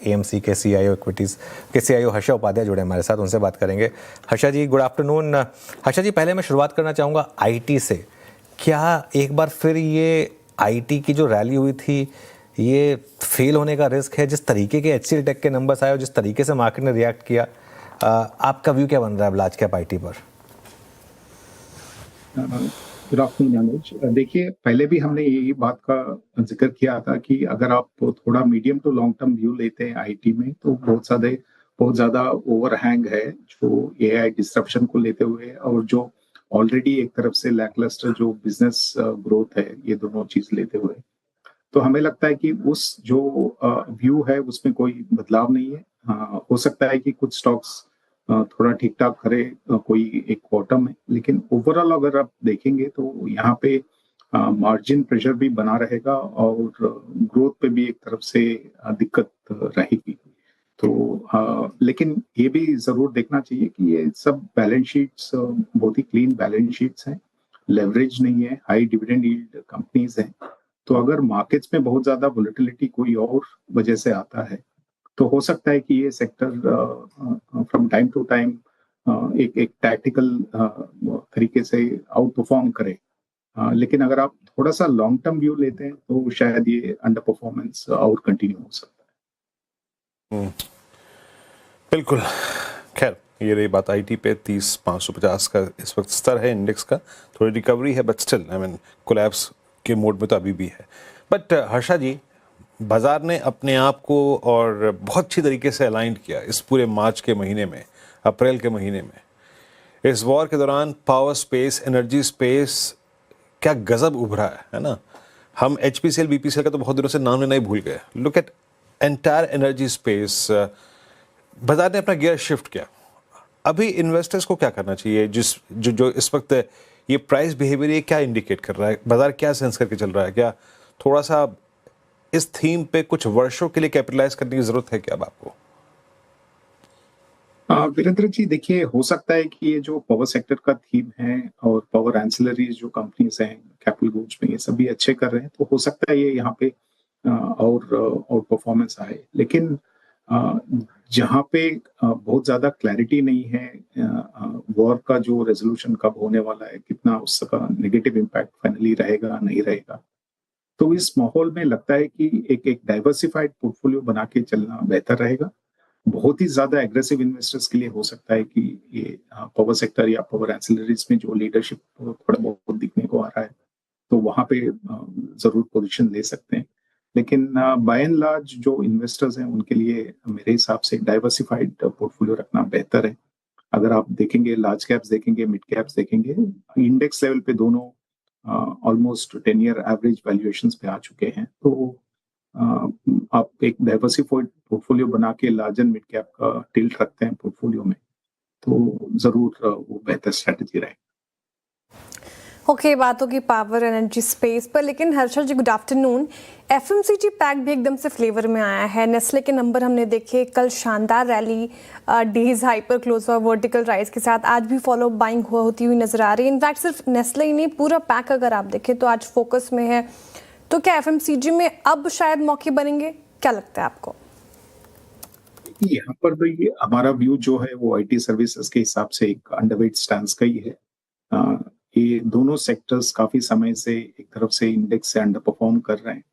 AMC के CEO equities के CEO Harsha Upadhyay जुड़े हमारे साथ, उनसे बात करेंगे। हर्षा जी, गुड आफ्टरनून। हर्षा जी, पहले मैं शुरुआत करना चाहूँगा आईटी से। क्या एक बार फिर ये आईटी की जो रैली हुई थी, ये फेल होने का रिस्क है? जिस तरीके के एचसीएल टेक के नंबर्स आए और जिस तरीके से मार्केट ने रिएक्ट किया, आपका व्यू क्या बन रहा है लार्ज कैप आईटी पर? गुड आफ्टरनून अनुज। देखिए, पहले भी हमने यही बात का जिक्र किया था कि अगर आप थोड़ा medium to long term view लेते हैं आईटी में, तो बहुत ज्यादा ओवरहैंग है जो एआई डिस्ट्रप्शन को लेते हुए, और जो ऑलरेडी एक तरफ से लैकलस्टर जो बिजनेस ग्रोथ है, ये दोनों चीज लेते हुए। तो हमें लगता है कि उस जो व्यू है उसमें कोई बदलाव नहीं है। हो सकता है कि कुछ स्टॉक्स थोड़ा ठीक ठाक करे कोई एक क्वार्टर में, लेकिन ओवरऑल अगर आप देखेंगे तो यहाँ पे मार्जिन प्रेशर भी बना रहेगा और ग्रोथ पे भी एक तरफ से दिक्कत रहेगी। तो लेकिन ये भी जरूर देखना चाहिए कि ये सब बैलेंस शीट्स बहुत ही क्लीन बैलेंस शीट्स हैं, लेवरेज नहीं है, हाई डिविडेंड यील्ड कंपनीज हैं। तो अगर मार्केट्स में बहुत ज्यादा वोलेटिलिटी कोई और वजह से आता है, तो हो सकता है कि ये sector from time to time एक टैक्टिकल तरीके से आउट परफॉर्म करे। लेकिन अगर आप थोड़ा सा लॉन्ग टर्म व्यू लेते हैं तो शायद ये अंडर परफॉर्मेंस और कंटिन्यू हो सकता है। बिल्कुल। खैर, ये रही बात आईटी पे। 30,550 का इस वक्त स्तर है इंडेक्स का। थोड़ी रिकवरी है, बट स्टिल कोलैप्स के मोड में तो अभी भी है। बट हर्षा जी, बाजार ने अपने आप को और बहुत अच्छी तरीके से अलाइन किया इस पूरे मार्च के महीने में, अप्रैल के महीने में। इस वॉर के दौरान पावर स्पेस, एनर्जी स्पेस क्या गजब उभरा है ना। हम एचपीसीएल, बीपीसीएल का तो बहुत दिनों से नाम लेना ही भूल गए। Look at entire energy space. बाजार ने अपना गियर शिफ्ट किया। अभी इन्वेस्टर्स को क्या करना चाहिए? जो इस वक्त ये प्राइस बिहेवियर, ये क्या इंडिकेट कर रहा है? बाजार क्या सेंस करके चल रहा है? क्या थोड़ा सा इस थीम पे कुछ वर्षों के लिए कैपिटलाइज करने की जरूरत है क्या अब आपको? वीरेंद्र जी, देखिए, हो सकता है कि ये जो पावर सेक्टर का थीम है और पावर एंसिलरीज जो कंपनीज हैं कैपिटल गुड्स में, ये सभी अच्छे कर रहे हैं, तो हो सकता है ये यहाँ पे और परफॉर्मेंस आए। लेकिन जहाँ पे बहुत ज्यादा क्लैरिटी नहीं है वॉर का जो रेजोल्यूशन कब होने वाला है, कितना उसका नेगेटिव इम्पैक्ट फाइनली रहेगा नहीं रहेगा, तो इस माहौल में लगता है कि एक डाइवर्सिफाइड पोर्टफोलियो बना के चलना बेहतर रहेगा। बहुत ही ज्यादा एग्रेसिव इन्वेस्टर्स के लिए हो सकता है कि ये पावर सेक्टर या पावर एंसिलरीज में जो लीडरशिप थोड़ा बहुत दिखने को आ रहा है, तो वहां पे जरूर पोजीशन ले सकते हैं। लेकिन बाय एंड लार्ज जो इन्वेस्टर्स हैं उनके लिए मेरे हिसाब से डाइवर्सिफाइड पोर्टफोलियो रखना बेहतर है। अगर आप देखेंगे, लार्ज कैप्स देखेंगे, मिड कैप्स देखेंगे, इंडेक्स लेवल पे दोनों ऑलमोस्ट 10 ईयर एवरेज वैल्यूएशंस पे आ चुके हैं। तो आप एक डाइवर्सिफाइड पोर्टफोलियो बना के लार्जर मिड कैप का टिल्ट रखते हैं पोर्टफोलियो में, तो जरूर वो बेहतर स्ट्रेटजी रहेगी। ओके, बात होगी पावर एनर्जी स्पेस पर। लेकिन हर्षा जी, गुड आफ्टरनून। एफएमसीजी पैक भी एकदम से फ्लेवर में आया है। नेस्ले के नंबर हमने देखे, कल शानदार रैली, डेज हाइपर क्लोज हुआ वर्टिकल राइज के साथ। आज भी फॉलो बाइंग होती हुई नजर आ रही है। इनफैक्ट सिर्फ नेस्ले ही नहीं, पूरा पैक अगर आप देखें तो आज फोकस में है। तो क्या एफएमसीजी में अब शायद मौके बनेंगे? क्या लगता है आपको? यहाँ पर भी हमारा व्यू जो है वो आईटी सर्विसेज के हिसाब से एक अंडरवेट स्टैंस का ही है। ये दोनों सेक्टर्स काफी समय से एक तरफ से इंडेक्स से अंडर परफॉर्म कर रहे हैं।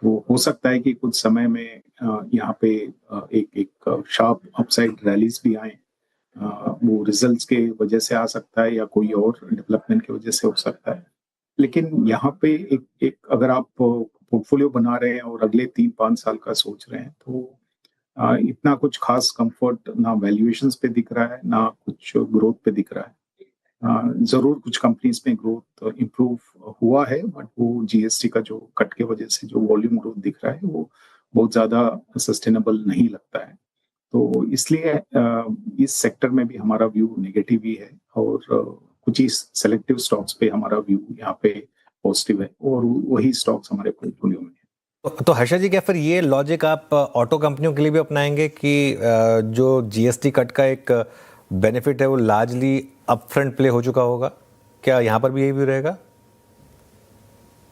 तो हो सकता है कि कुछ समय में यहाँ पे एक शार्प अपसाइड रैलीज भी आए। वो रिजल्ट्स के वजह से आ सकता है या कोई और डेवलपमेंट की वजह से हो सकता है। लेकिन यहाँ पे एक अगर आप पोर्टफोलियो बना रहे हैं और अगले 3-5 साल का सोच रहे हैं, तो इतना कुछ खास कंफर्ट ना वैल्यूएशंस पे दिख रहा है, ना कुछ ग्रोथ पे दिख रहा है। जरूर कुछ कंपनीज में ग्रोथ इंप्रूव हुआ है, बट वो जीएसटी का जो कट के वजह से जो वॉल्यूम ग्रोथ दिख रहा है वो बहुत ज्यादा सस्टेनेबल नहीं लगता है। तो इसलिए इस सेक्टर में भी हमारा व्यू नेगेटिव ही है, और कुछ ही सेलेक्टिव स्टॉक्स पे हमारा व्यू यहाँ पे पॉजिटिव है, और वही स्टॉक्स हमारे पोर्टफोलियो में है। तो हर्षा जी, क्या फिर ये लॉजिक आप ऑटो कंपनियों के लिए भी अपनाएंगे कि जो जीएसटी कट का एक बेनिफिट है वो लार्जली अपफ्रंट प्ले हो चुका होगा? क्या यहाँ पर भी यही व्यू रहेगा?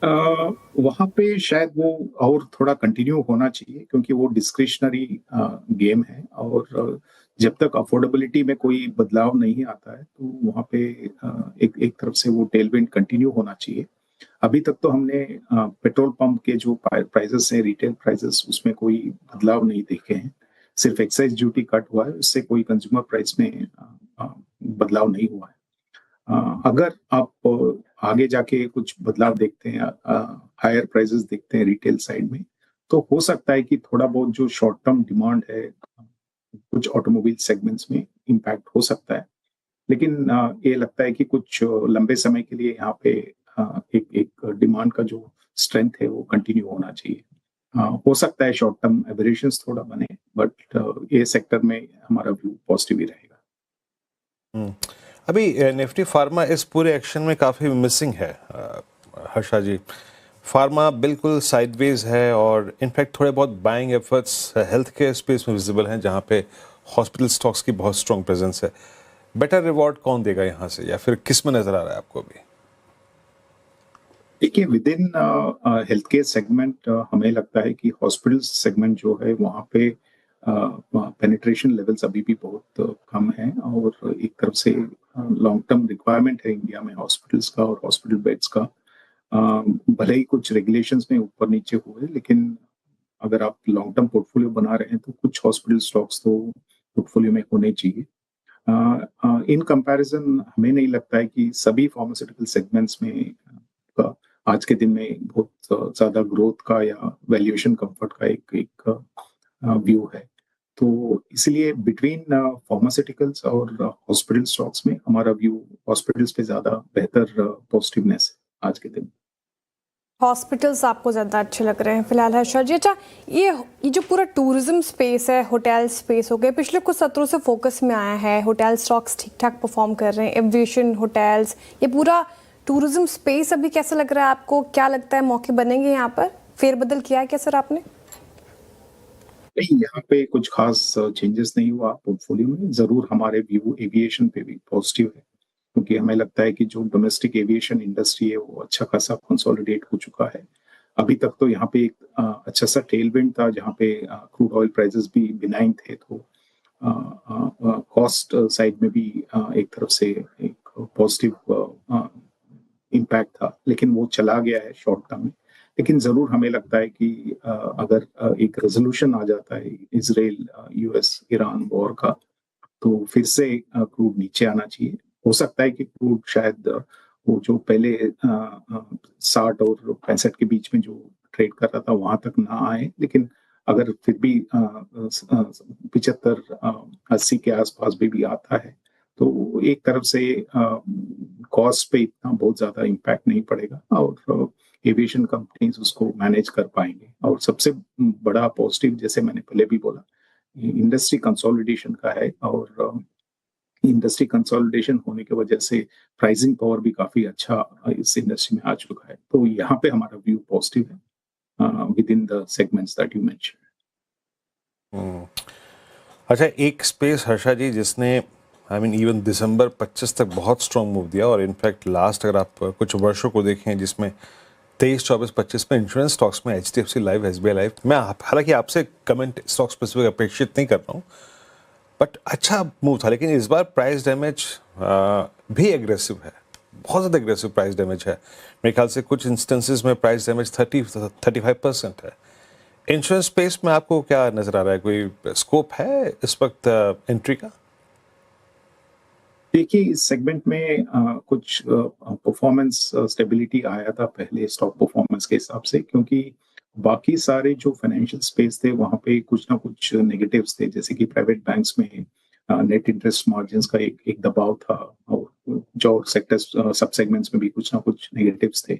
वहाँ पे शायद वो और थोड़ा कंटिन्यू होना चाहिए, क्योंकि वो डिस्क्रिशनरी गेम है, और जब तक अफोर्डेबिलिटी में कोई बदलाव नहीं आता है तो वहाँ पे एक तरफ से वो टेलविंड कंटिन्यू होना चाहिए। अभी तक तो हमने पेट्रोल पंप के जो प्राइसेस हैं, रिटेल प्राइसेस, उसमें कोई बदलाव नहीं देखे हैं। सिर्फ एक्साइज ड्यूटी कट हुआ है, उससे कोई कंज्यूमर प्राइस में बदलाव नहीं हुआ है। अगर आप आगे जाके कुछ बदलाव देखते हैं, हायर प्राइसेस देखते हैं रिटेल साइड में, तो हो सकता है कि थोड़ा बहुत जो शॉर्ट टर्म डिमांड है कुछ ऑटोमोबाइल सेगमेंट्स में इम्पैक्ट हो सकता है। लेकिन ये लगता है कि कुछ लंबे समय के लिए यहाँ पे एक एक डिमांड का जो स्ट्रेंथ है वो कंटिन्यू होना चाहिए। हो सकता है शॉर्ट टर्म एबरेशंस थोड़ा बने, बट ये सेक्टर में हमारा व्यू पॉजिटिव ही रहेगा। अभी निफ्टी फार्मा इस पूरे एक्शन में काफ़ी मिसिंग है हर्षा जी। फार्मा बिल्कुल साइडवेज है और इनफैक्ट थोड़े बहुत buying efforts health care space में विजिबल हैं, जहाँ पे हॉस्पिटल स्टॉक्स की बहुत स्ट्रॉन्ग प्रेजेंस है। बेटर रिवॉर्ड कौन देगा यहाँ से, या फिर किस में नजर आ रहा है आपको अभी? देखिए, with in health care segment हमें लगता है कि हॉस्पिटल सेगमेंट जो है वहाँ पे पेनिट्रेशन लेवल्स अभी भी बहुत कम है, और एक तरफ से लॉन्ग टर्म रिक्वायरमेंट है इंडिया में हॉस्पिटल्स का और हॉस्पिटल बेड्स का। भले ही कुछ रेगुलेशंस में ऊपर नीचे हुए, लेकिन अगर आप लॉन्ग टर्म पोर्टफोलियो बना रहे हैं तो कुछ हॉस्पिटल स्टॉक्स तो पोर्टफोलियो में होने चाहिए। इन कंपैरिजन हमें नहीं लगता है कि सभी फार्मास्यूटिकल सेगमेंट्स में आज के दिन में बहुत ज्यादा ग्रोथ का या वैल्यूएशन कंफर्ट का एक व्यू है। तो इसलिए बिटवीन फार्मास्यूटिकल्स और हॉस्पिटल स्टॉक्स में हमारा व्यू हॉस्पिटल्स पे ज्यादा बेहतर पॉजिटिवनेस है आज के दिन। हॉस्पिटल्स आपको ज़्यादा अच्छे लग रहे हैं फिलहाल हर्षा जी। अच्छा, ये जो पूरा टूरिज्म स्पेस है, होटल स्पेस हो गए, पिछले कुछ सत्रों से फोकस में आया है। होटल स्टॉक्स ठीक ठाक परफॉर्म कर रहे हैं, एविएशन, होटल्स, ये पूरा टूरिज्म स्पेस अभी कैसा लग रहा है आपको? क्या लगता है मौके बनेंगे यहाँ पर? फेरबदल किया है क्या सर आपने? नहीं, यहाँ पे कुछ खास चेंजेस नहीं हुआ पोर्टफोलियो में। जरूर हमारे व्यू एविएशन पे भी पॉजिटिव है, क्योंकि हमें लगता है कि जो डोमेस्टिक एविएशन इंडस्ट्री है वो अच्छा खासा कंसोलिडेट हो चुका है। अभी तक तो यहाँ पे एक अच्छा सा टेलविंड था, जहाँ पे क्रूड ऑयल प्राइसेस भी बिनाइन थे, तो कॉस्ट साइड में भी एक तरफ से एक पॉजिटिव इम्पैक्ट था, लेकिन वो चला गया है शॉर्ट टर्म में। लेकिन जरूर हमें लगता है कि अगर एक रेजोल्यूशन आ जाता है इजराइल यूएस ईरान वॉर का, तो फिर से क्रूड नीचे आना चाहिए। हो सकता है कि क्रूड शायद वो जो पहले 60 और 65 के बीच में जो ट्रेड कर रहा था वहां तक ना आए, लेकिन अगर फिर भी 75-80 के आसपास भी आता है तो एक तरफ से कॉस्ट पे इतना बहुत ज्यादा इम्पैक्ट नहीं पड़ेगा, और एविएशन कंपनीज उसको मैनेज कर पाएंगे। और सबसे बड़ा पॉजिटिव, जैसे मैंने पहले भी बोला, इंडस्ट्री कंसोलिडेशन का है, और इंडस्ट्री कंसोलिडेशन होने की वजह से प्राइसिंग पावर भी काफी अच्छा इस इंडस्ट्री में आ चुका है। तो यहाँ पे हमारा व्यू पॉजिटिव है with in the segments that you mention. अच्छा, एक स्पेस हर्षा जी जिसने इवन दिसंबर 25 तक बहुत स्ट्रॉन्ग मूव दिया, और इनफैक्ट लास्ट अगर आप कुछ वर्षों को देखें जिसमें 23, 24, 25 में इंश्योरेंस स्टॉक्स में HDFC लाइफ, SBI लाइफ, मैं हालांकि आपसे कमेंट स्टॉक स्पेसिफिक अपेक्षित नहीं कर रहा हूँ, बट अच्छा मूव था। लेकिन इस बार प्राइस डैमेज भी एग्रेसिव है, बहुत ज़्यादा एग्रेसिव प्राइस डैमेज है। मेरे ख्याल से कुछ इंस्टेंसेस में प्राइस डैमेज 35% है। इंश्योरेंस स्पेस में आपको क्या नजर आ रहा है? कोई स्कोप है इस वक्त एंट्री का? देखिए, इस सेगमेंट में कुछ परफॉर्मेंस स्टेबिलिटी आया था पहले स्टॉक परफॉर्मेंस के हिसाब से, क्योंकि बाकी सारे जो फाइनेंशियल स्पेस थे वहां पे कुछ ना कुछ नेगेटिव्स थे, जैसे कि प्राइवेट बैंक्स में नेट इंटरेस्ट मार्जिन्स का एक दबाव था, और जो सेक्टर्स सब सेगमेंट्स में भी कुछ ना कुछ नेगेटिव्स थे।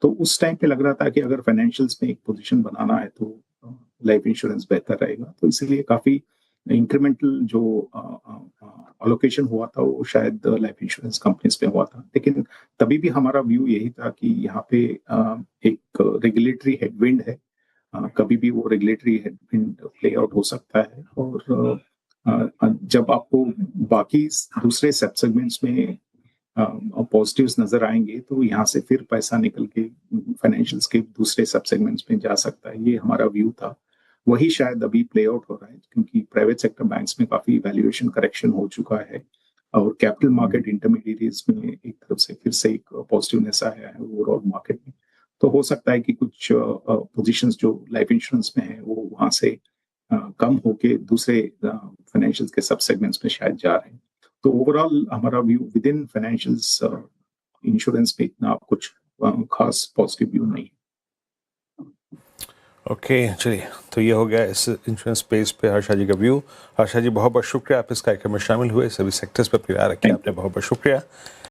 तो उस टाइम पे लग रहा था कि अगर फाइनेंशियल्स में एक पोजीशन बनाना है तो लाइफ इंश्योरेंस बेहतर रहेगा। तो इसीलिए काफी इंक्रीमेंटल जो अलोकेशन हुआ था वो शायद लाइफ इंश्योरेंस कंपनीज पे हुआ था। लेकिन तभी भी हमारा व्यू यही था कि यहाँ पे एक रेगुलेटरी हेडविंड है, कभी भी वो रेगुलेटरी हेडविंड प्ले आउट हो सकता है, और जब आपको बाकी दूसरे सब सेगमेंट्स में पॉजिटिव्स नजर आएंगे तो यहाँ से फिर पैसा निकल के फाइनेंशियल्स के दूसरे सब सेगमेंट्स में जा सकता है, ये हमारा व्यू था। वही शायद अभी प्ले आउट हो रहा है क्योंकि प्राइवेट सेक्टर बैंक्स में काफी वैल्यूएशन करेक्शन हो चुका है और कैपिटल मार्केट इंटरमीडिएटरीज में एक तरफ से फिर से एक पॉजिटिवनेस आया है ओवरऑल मार्केट में। तो हो सकता है कि कुछ पोजीशंस जो लाइफ इंश्योरेंस में है वो वहां से कम होके दूसरे फाइनेंशियल के सब सेगमेंट्स में शायद जा रहे हैं। तो ओवरऑल हमारा view with in financials insurance में इतना कुछ खास पॉजिटिव व्यू नहीं है। ओके चलिए, तो ये हो गया इस इंश्योरेंस स्पेस पे हर्षा जी का व्यू। हर्षा जी बहुत बहुत शुक्रिया, आप इस कार्यक्रम में शामिल हुए, सभी सेक्टर्स पर अपनी राय रखी, आपने बहुत बहुत शुक्रिया।